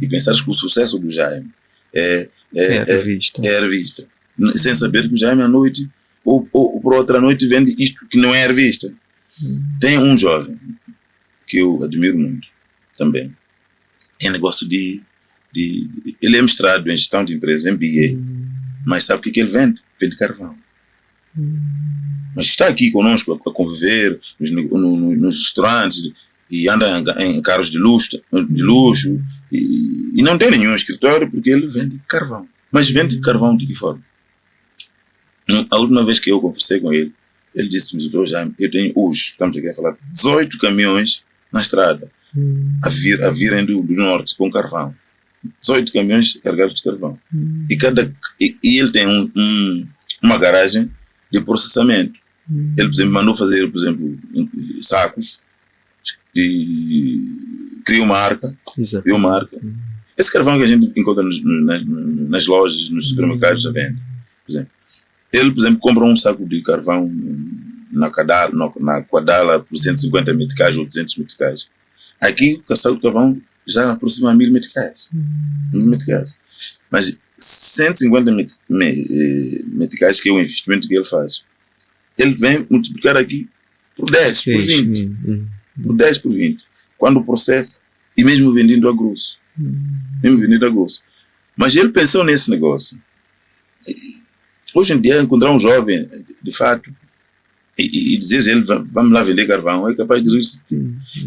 E pensares que o sucesso do Jaime é a revista. Sem saber que o Jaime à noite ou por outra noite vende isto que não é a revista. Tem um jovem que eu admiro muito também. Tem negócio de ele é mestrado em gestão de empresas, MBA. Mas sabe o que ele vende? Vende carvão. Mas está aqui conosco a conviver nos restaurantes e anda em carros de luxo e não tem nenhum escritório porque ele vende carvão. Mas vende carvão de que forma? A última vez que eu conversei com ele, ele disse-me: Jaime, eu tenho hoje, estamos aqui a falar, 18 caminhões na estrada a virem do norte com carvão. 18 caminhões carregados de carvão. E ele tem uma garagem de processamento. Ele, por exemplo, mandou fazer, por exemplo, sacos e criou marca. Criou marca. Esse carvão que a gente encontra nas lojas, nos supermercados, já vende. Por exemplo, ele, por exemplo, compra um saco de carvão na Quadala por 150 meticais ou 200 meticais. Aqui, o saco de carvão já aproxima a 1000 meticais. 1000 meticais. Mas 150 meticais, que é o investimento que ele faz, ele vem multiplicar aqui por 10, por 20. Por 10, por 20. Quando processa, e mesmo vendendo a grosso. Mas ele pensou nesse negócio. Hoje em dia, encontrar um jovem, de fato, e dizer a ele, vamos lá vender carvão, é capaz de rir-se.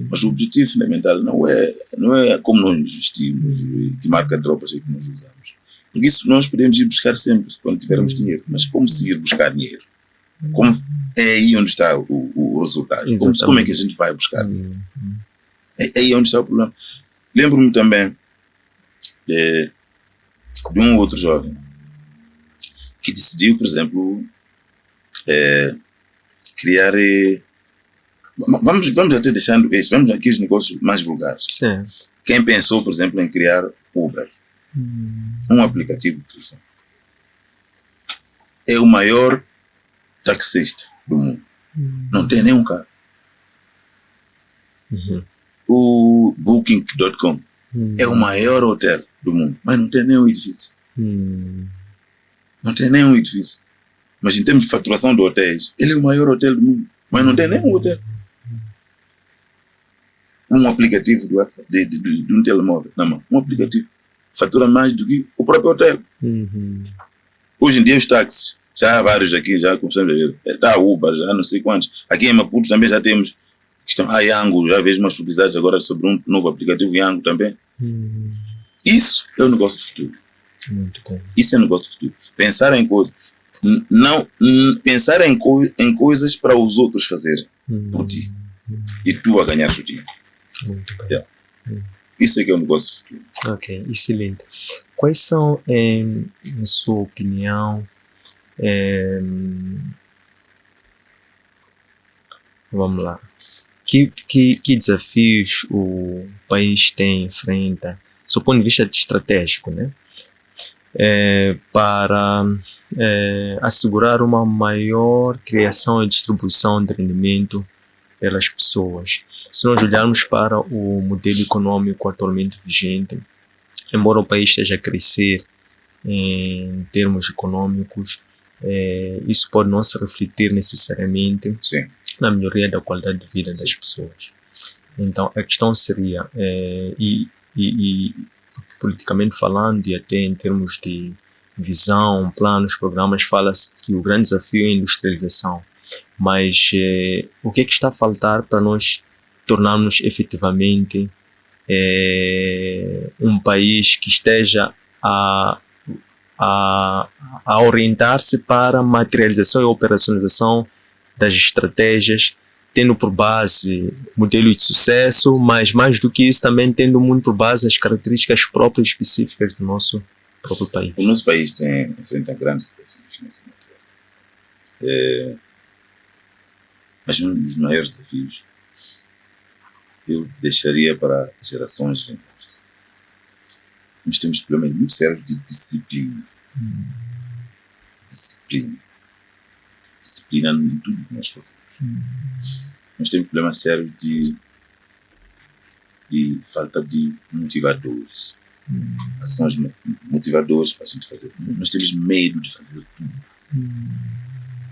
Mas o objetivo fundamental não é como nós nos vestimos, que marca de roupas é que nós usamos. Porque isso nós podemos ir buscar sempre, quando tivermos dinheiro. Mas como se ir buscar dinheiro? Como é aí onde está o resultado? Como é que a gente vai buscar dinheiro? É aí onde está o problema. Lembro-me também de um outro jovem que decidiu, por exemplo, criar... Vamos até deixando isso, vamos aqui os negócios mais vulgares. Sim. Quem pensou, por exemplo, em criar Uber, um aplicativo de telefone, é o maior taxista do mundo. Não tem nenhum carro. O Booking.com é o maior hotel do mundo, mas não tem nenhum edifício. Não tem nenhum edifício. Mas em termos de faturação de hotéis, ele é o maior hotel do mundo, mas não tem nenhum hotel. Um aplicativo do WhatsApp, de um telemóvel na mão, um aplicativo fatura mais do que o próprio hotel. Hoje em dia os táxis, já há vários aqui, já começamos a ver, está a Uber, já não sei quantos. Aqui em Maputo também já temos a Yango, já vejo umas publicidades agora sobre um novo aplicativo Yango também. Isso é o negócio do futuro. Muito bom. Isso é o negócio do futuro. Pensar em coisas, não pensar em coisas para os outros fazerem por ti e tu a ganhar o dinheiro. Muito bem. Isso é que é o negócio do futuro. Ok, excelente. Quais são, em sua opinião, vamos lá, que desafios o país enfrenta, do ponto de vista estratégico, né? Para assegurar uma maior criação e distribuição de rendimento pelas pessoas. Se nós olharmos para o modelo econômico atualmente vigente, embora o país esteja a crescer em termos econômicos, isso pode não se refletir necessariamente na melhoria da qualidade de vida das pessoas. Então, a questão seria, politicamente falando e até em termos de visão, planos, programas, fala-se que o grande desafio é a industrialização. Mas o que está a faltar para nós tornarmos efetivamente um país que esteja a orientar-se para a materialização e operacionalização das estratégias tendo por base modelo de sucesso, mas mais do que isso também tendo muito por base as características próprias específicas do nosso próprio país. O nosso país enfrenta grandes desafios nessa matéria. Mas um dos maiores desafios eu deixaria para gerações venideiras. Nós temos problemas muito sérios de disciplina. Disciplina em tudo que nós fazemos. Nós temos problemas sérios de falta de motivadores. Ações motivadoras para a gente fazer. Nós temos medo de fazer tudo.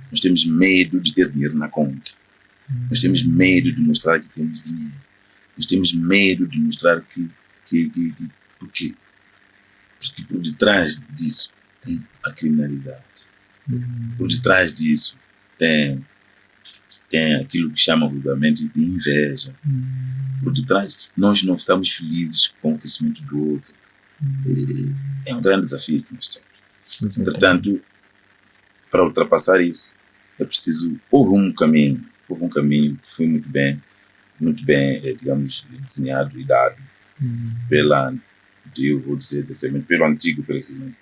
Nós temos medo de ter dinheiro na conta. Nós temos medo de mostrar que temos dinheiro. Nós temos medo de mostrar que por quê? Porque por detrás disso tem a criminalidade. Por detrás disso tem aquilo que chama vulgarmente de inveja. Por detrás, nós não ficamos felizes com o crescimento do outro. É um grande desafio que nós temos. Entretanto, para ultrapassar isso, é preciso... Houve um caminho que foi muito bem, digamos, desenhado e dado eu vou dizer, pelo antigo presidente.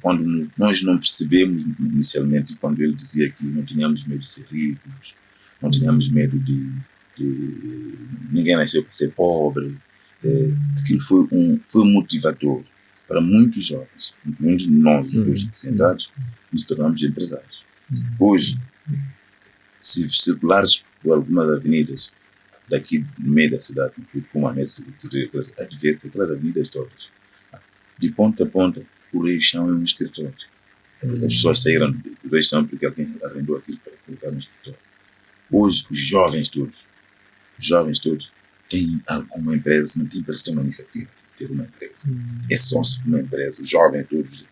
Quando nós não percebemos inicialmente, quando ele dizia que não tínhamos medo de ser ricos, não tínhamos medo de ninguém nasceu para ser pobre, aquilo foi um motivador para muitos jovens, muitos de nós, hoje representados, nos tornamos empresários. Hoje, se circulares por algumas avenidas daqui no meio da cidade, como a Messi, há de ver que aquelas avenidas todas, de ponta a ponta, o Rio Chão é um escritório. As pessoas saíram do Rio Chão porque alguém arrendou aquilo para colocar no escritório. Hoje, os jovens todos têm alguma empresa, se não tem para ter uma iniciativa de ter uma empresa. É sócio de uma empresa. Os jovens todos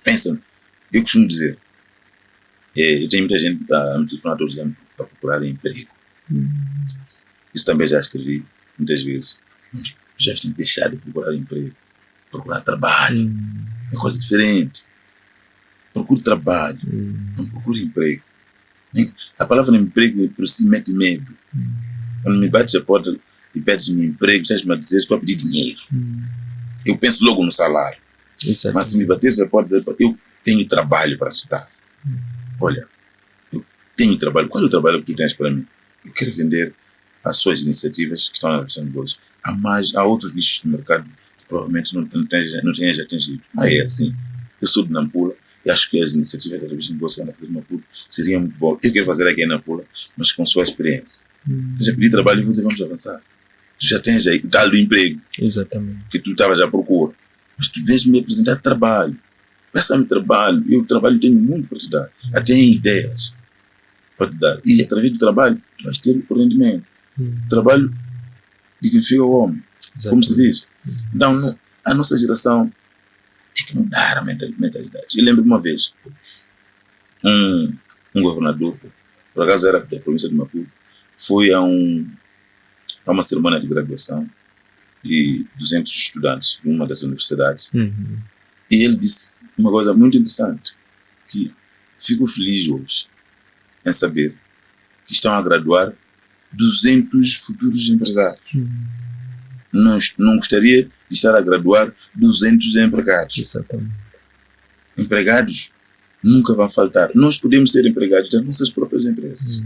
pensam. Eu costumo dizer, eu tenho muita gente a me telefonar todos os anos para procurar emprego. Isso também já escrevi muitas vezes. Os jovens têm que deixar de procurar emprego, procurar trabalho. É coisa diferente. Procure trabalho, não procure emprego. A palavra emprego por si mete medo. Quando me bates a porta e pedes-me emprego, estás-me a dizer que estou a pedir dinheiro. Eu penso logo no salário. Mas se me bateres a porta e dizer, eu tenho trabalho para te dar. Olha, eu tenho trabalho. Qual é o trabalho que tu tens para mim? Eu quero vender as suas iniciativas que estão na revista de negócios. Há outros nichos de mercado que provavelmente não tenhas atingido. É assim. Eu sou de Nampula e acho que as iniciativas da revista de negócios que vão fazer na Nampula seriam muito boas. Eu quero fazer aqui em Nampula, mas com sua experiência. Tu já pedi trabalho e vou dizer, vamos avançar. Tu já tens aí o tal do emprego. Exatamente. Que tu estavas à procura. Mas tu vens me apresentar trabalho. Peça-me trabalho. Eu trabalho tenho muito para te dar. Até em ideias para te dar. E através do trabalho, tu vais ter o rendimento. Trabalho dignifica o homem. Exatamente. Como se diz. Então, a nossa geração tem que mudar a mentalidade. Eu lembro uma vez, um governador, por acaso era da província de Maputo, foi a uma cerimônia de graduação de 200 estudantes de uma das universidades. E ele disse uma coisa muito interessante, que fico feliz hoje em saber que estão a graduar 200 futuros empresários. Não gostaria de estar a graduar 200 empregados. Exatamente. Empregados nunca vão faltar. Nós podemos ser empregados das nossas próprias empresas.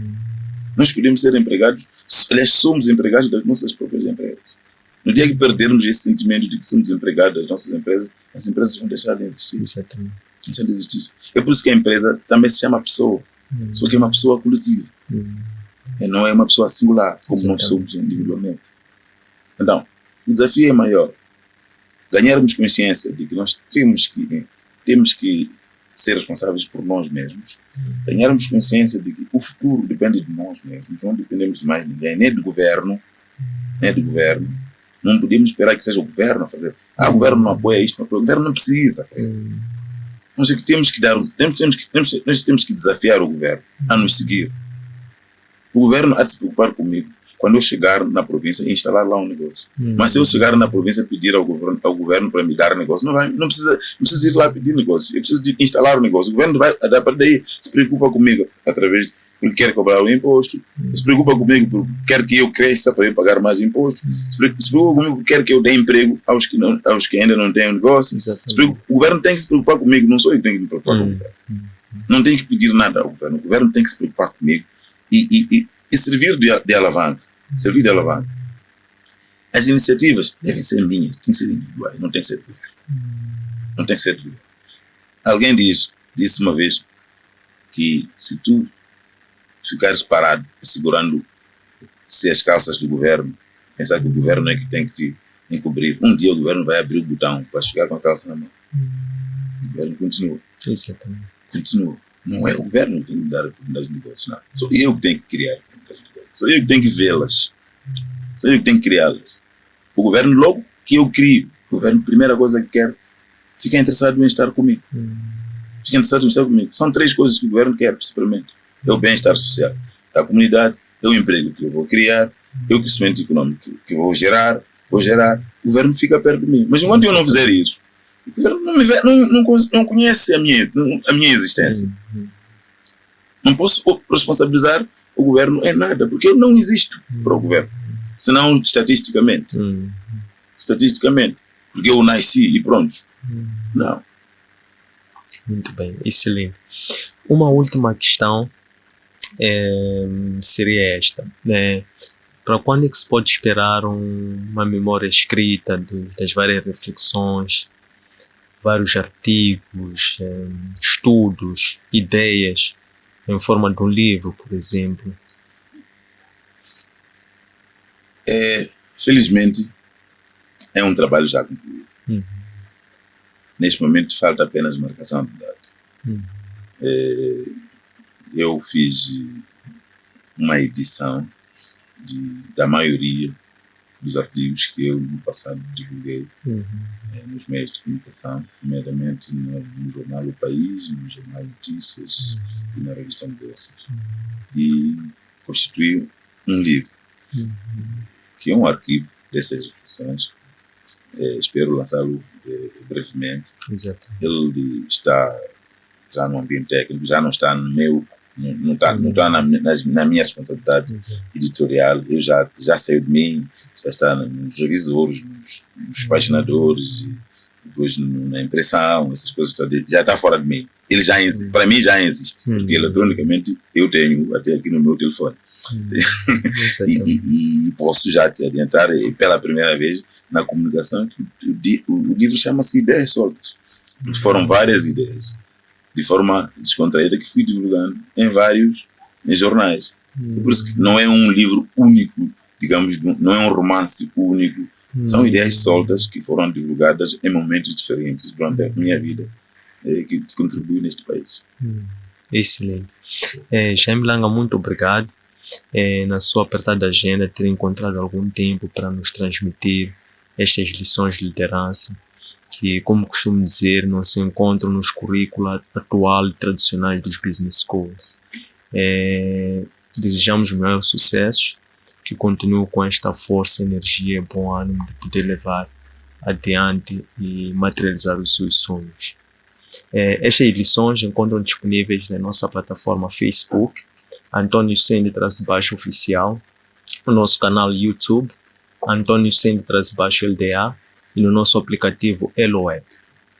Nós podemos ser empregados, aliás, somos empregados das nossas próprias empresas. No dia que perdermos esse sentimento de que somos empregados das nossas empresas, as empresas vão deixar de existir. Exatamente. Deixar de existir. É por isso que a empresa também se chama pessoa. Só que é uma pessoa coletiva. Não é uma pessoa singular, como nós somos individualmente. Então, o desafio é maior. Ganharmos consciência de que nós temos que ser responsáveis por nós mesmos. Ganharmos consciência de que o futuro depende de nós mesmos. Não dependemos de mais ninguém, nem do governo. Não podemos esperar que seja o governo a fazer. O governo não apoia isto, o governo não precisa. Nós temos que desafiar o governo a nos seguir. O governo há de se preocupar comigo quando eu chegar na província e instalar lá um negócio. Mas se eu chegar na província e pedir ao governo para me dar negócio, não precisa ir lá pedir negócio. Eu preciso de instalar o negócio. O governo vai, a partir daí, se preocupa comigo através porque quer cobrar o imposto, se preocupa comigo porque quer que eu cresça para eu pagar mais imposto, se preocupa comigo porque quer que eu dê emprego aos que ainda não têm um negócio. O governo tem que se preocupar comigo, não sou eu que tenho que me preocupar com o governo. Não tenho que pedir nada ao governo, o governo tem que se preocupar comigo e servir de alavanca. Servir de alavanca. As iniciativas devem ser minhas, têm que ser individuais, não tem que ser do governo. Não tem que ser do governo. Alguém disse uma vez que se tu ficares parado segurando as calças do governo, pensar que o governo é que tem que te encobrir, um dia o governo vai abrir o botão para chegar com a calça na mão. O governo continua. Exatamente. Continua. Não é o governo que tem que dar oportunidades de negócio, não. Sou eu que tenho que criar oportunidades de negócio. Sou eu que tenho que vê-las. Sou eu que tenho que criá-las. O governo, logo que eu crio, o governo, a primeira coisa que quer, fica interessado em estar comigo. Fica interessado em estar comigo. São 3 coisas que o governo quer, principalmente. É o bem-estar social da comunidade, é o emprego que eu vou criar, é o crescimento econômico que vou gerar. O governo fica perto de mim. Mas enquanto eu não fizer isso, o governo não conhece a minha existência. Não posso responsabilizar o governo em nada, porque eu não existo para o governo. Senão estatisticamente. Estatisticamente. Porque eu nasci e pronto. Não. Muito bem, excelente. Uma última questão seria esta, né? Para quando é que se pode esperar uma memória escrita das várias reflexões, vários artigos, estudos, ideias, em forma de um livro, por exemplo? Felizmente, é um trabalho já concluído. Neste momento, falta apenas marcação de data. Eu fiz uma edição da maioria dos artigos que eu, no passado, divulguei nos meios de comunicação, primeiramente no jornal O País, no jornal Notícias e na revista Negócios. E constituí um livro, que é um arquivo dessas reflexões. Espero lançá-lo brevemente. Exato. Ele está já no ambiente técnico, já não está no meu, não está na minha responsabilidade editorial. Eu já saiu de mim, já está nos revisores, nos paginadores, e depois na impressão, essas coisas todas, já está fora de mim. Ele já para mim já existe, porque eletronicamente eu tenho até aqui no meu telefone. e posso já te adiantar, pela primeira vez na comunicação, que o livro chama-se Ideias Soltas, porque foram várias ideias de forma descontraída que fui divulgando em jornais. Por isso que não é um livro único, digamos, não é um romance único, são ideias soltas que foram divulgadas em momentos diferentes durante a minha vida, que contribuem neste país. Excelente. Jaime Langa, muito obrigado na sua apertada agenda ter encontrado algum tempo para nos transmitir estas lições de liderança que, como costumo dizer, não se encontram nos currículos atual e tradicionais dos business schools. Desejamos maiores sucessos, que continue com esta força, energia e bom ânimo de poder levar adiante e materializar os seus sonhos. Estas lições encontram disponíveis na nossa plataforma Facebook, Antônio Sende_Oficial, no nosso canal YouTube, Antônio Sende_LDA, e no nosso aplicativo Elo Web.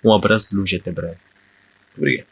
Um abraço de luz e até breve. Obrigado.